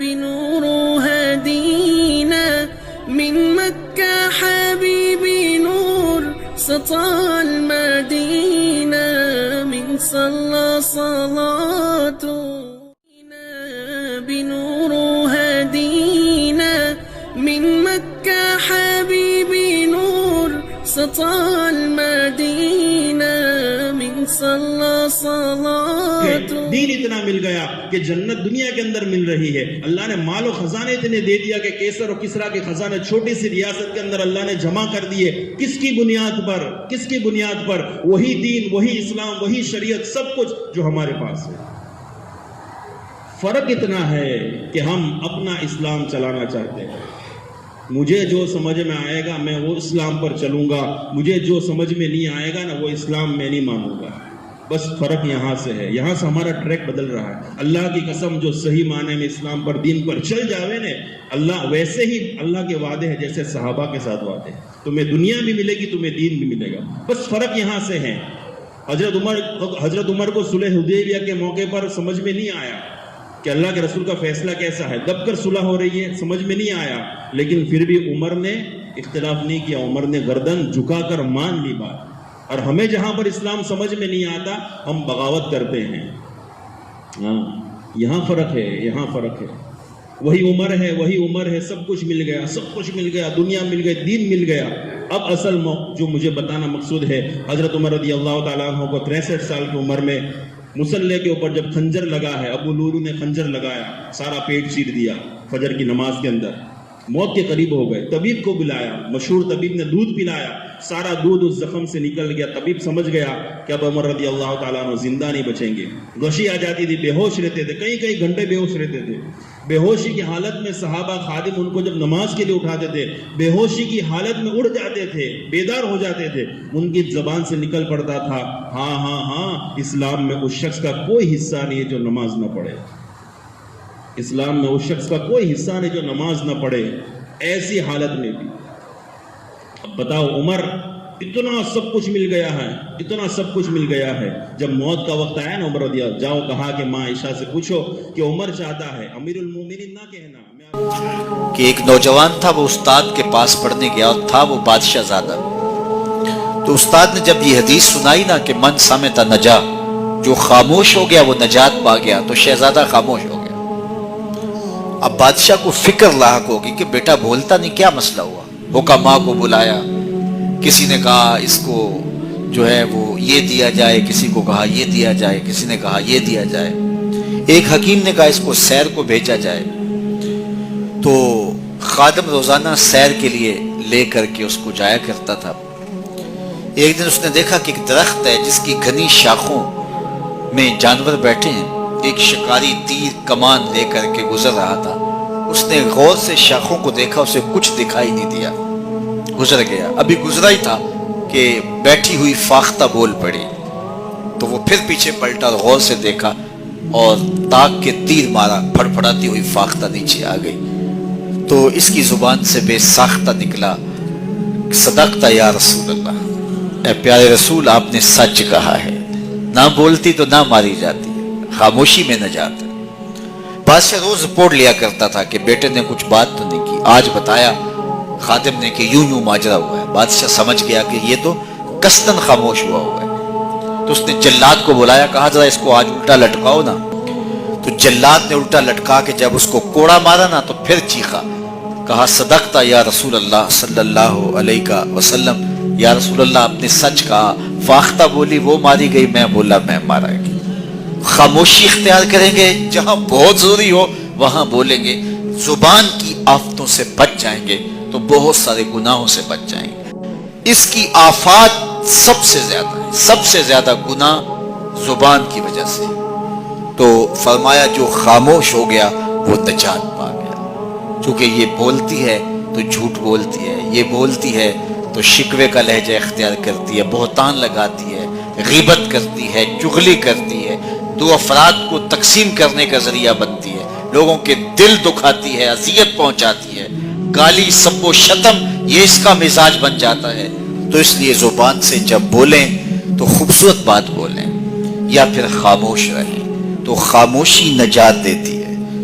بنور هدينا من مكة حبيبي نور سطع المدينة من صلى صلاته بنور هدينا من مكة حبيبي نور سطع المدينة من صلى صلاته. دین اتنا مل گیا کہ جنت دنیا کے اندر مل رہی ہے. اللہ نے مال و خزانے اتنے دے دیا کہ کیسر و کسرا کے خزانے چھوٹی سی ریاست کے اندر اللہ نے جمع کر دیے. کس کی بنیاد پر؟ کس کی بنیاد پر؟ وہی دین، وہی اسلام، وہی شریعت، سب کچھ جو ہمارے پاس ہے. فرق اتنا ہے کہ ہم اپنا اسلام چلانا چاہتے ہیں. مجھے جو سمجھ میں آئے گا میں وہ اسلام پر چلوں گا، مجھے جو سمجھ میں نہیں آئے گا نا وہ اسلام میں نہیں مانوں گا. بس فرق یہاں سے ہے، یہاں سے ہمارا ٹریک بدل رہا ہے. اللہ کی قسم جو صحیح معنی میں اسلام پر، دین پر چل جاوے نے، اللہ ویسے ہی اللہ کے وعدے ہیں جیسے صحابہ کے ساتھ وعدے. تمہیں دنیا بھی ملے گی، تمہیں دین بھی ملے گا. بس فرق یہاں سے ہے. حضرت عمر کو صلح حدیبیہ کے موقع پر سمجھ میں نہیں آیا کہ اللہ کے رسول کا فیصلہ کیسا ہے. دب کر صلح ہو رہی ہے، سمجھ میں نہیں آیا، لیکن پھر بھی عمر نے اختلاف نہیں کیا. عمر نے گردن جھکا کر مان لی بات. اور ہمیں جہاں پر اسلام سمجھ میں نہیں آتا ہم بغاوت کرتے ہیں. ہاں، یہاں فرق ہے، یہاں فرق ہے. وہی عمر ہے، وہی عمر ہے، سب کچھ مل گیا، سب کچھ مل گیا، دنیا مل گئی، دین مل گیا. اب اصل جو مجھے بتانا مقصود ہے، حضرت عمر رضی اللہ تعالیٰ عنہ کو 63 سال کی عمر میں مسلح کے اوپر جب خنجر لگا ہے، ابو لولو نے خنجر لگایا، سارا پیٹ چیر دیا فجر کی نماز کے اندر، موت کے قریب ہو گئے. طبیب کو بلایا، مشہور طبیب نے دودھ پلایا، سارا دودھ اس زخم سے نکل گیا. طبیب سمجھ گیا کہ اب عمر رضی اللہ تعالیٰ عنہ زندہ نہیں بچیں گے. غشی آ جاتی تھی، بے ہوش رہتے تھے، کئی گھنٹے بے ہوش رہتے تھے. بے ہوشی کی حالت میں صحابہ خادم ان کو جب نماز کے لیے اٹھاتے تھے، بے ہوشی کی حالت میں اڑ جاتے تھے، بیدار ہو جاتے تھے. ان کی زبان سے نکل پڑتا تھا، ہاں ہاں ہاں، اسلام میں اس شخص کا کوئی حصہ نہیں ہے جو نماز نہ پڑھے. اسلام میں اس شخص کا کوئی حصہ نہیں جو نماز نہ پڑھے. ایسی حالت میں بھی اب بتاؤ، عمر اتنا سب کچھ مل گیا ہے، اتنا سب کچھ مل گیا ہے. جب موت کا وقت آیا نا، عمر رضی اللہ جاؤ، کہا کہ ماں عائشہ سے پوچھو کہ عمر چاہتا ہے، امیر المومنین نہ کہنا کہ ایک نوجوان تھا، وہ استاد کے پاس پڑھنے گیا اور تھا وہ بادشاہ زادہ. تو استاد نے جب یہ حدیث سنائی نا کہ من سامت نجا، جو خاموش ہو گیا وہ نجات پا گیا، تو شہزادہ خاموش ہو گیا. اب بادشاہ کو فکر لاحق ہوگی کہ بیٹا بولتا نہیں، کیا مسئلہ ہوا. حکماء کو بلایا، کسی نے کہا اس کو جو ہے وہ یہ دیا جائے، کسی کو کہا یہ دیا جائے، کسی نے کہا یہ دیا جائے. ایک حکیم نے کہا اس کو سیر کو بھیجا جائے. تو خادم روزانہ سیر کے لیے لے کر کے اس کو جایا کرتا تھا. ایک دن اس نے دیکھا کہ ایک درخت ہے جس کی گھنی شاخوں میں جانور بیٹھے ہیں. ایک شکاری تیر کمان لے کر کے گزر رہا تھا. اس نے غور سے شاخوں کو دیکھا، اسے کچھ دکھائی نہیں دیا، گزر گیا. ابھی گزرا ہی تھا کہ بیٹھی ہوئی فاختہ بول پڑی. تو وہ پھر پیچھے پلٹا اور غور سے دیکھا اور تاک کے تیر مارا، پھڑپھڑاتی ہوئی فاختہ نیچے آ گئی. تو اس کی زبان سے بے ساختہ نکلا، صدقت یا رسول اللہ، اے پیارے رسول آپ نے سچ کہا ہے. نہ بولتی تو نہ ماری جاتی، خاموشی میں نجات ہے. بادشاہ روز رپورٹ لیا کرتا تھا کہ بیٹے نے کچھ بات تو نہیں کی. آج بتایا خادم نے کہ یوں ماجرا ہوا ہے. بادشاہ سمجھ گیا کہ یہ تو قصداً خاموش ہوا ہے. تو اس نے جلاد کو بلایا، کہا ذرا اس کو آج الٹا لٹکاؤ نا. تو جلاد نے الٹا لٹکا کے جب اس کو کوڑا مارا نا تو پھر چیخا، کہا صدقت یا رسول اللہ صلی اللہ علیہ وسلم، یا رسول اللہ آپ نے سچ کہا. فاختہ بولی وہ ماری گئی، میں بولا میں مارا گئی. خاموشی اختیار کریں گے، جہاں بہت ضروری ہو وہاں بولیں گے. زبان کی آفتوں سے بچ جائیں گے تو بہت سارے گناہوں سے بچ جائیں گے. اس کی آفات سب سے زیادہ ہے، سب سے زیادہ گناہ زبان کی وجہ سے. تو فرمایا جو خاموش ہو گیا وہ نجات پا گیا. چونکہ یہ بولتی ہے تو جھوٹ بولتی ہے، یہ بولتی ہے تو شکوے کا لہجہ اختیار کرتی ہے، بہتان لگاتی ہے، غیبت کرتی ہے، چغلی کرتی ہے، دو افراد کو تقسیم کرنے کا ذریعہ بنتی ہے، لوگوں کے دل دکھاتی ہے، اذیت پہنچاتی ہے، گالی سب و شتم یہ اس کا مزاج بن جاتا ہے. تو اس لیے زبان سے جب بولیں تو خوبصورت بات بولیں یا پھر خاموش رہیں. تو خاموشی نجات دیتی ہے.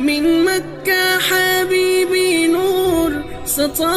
من مكة حبيبي نور سطع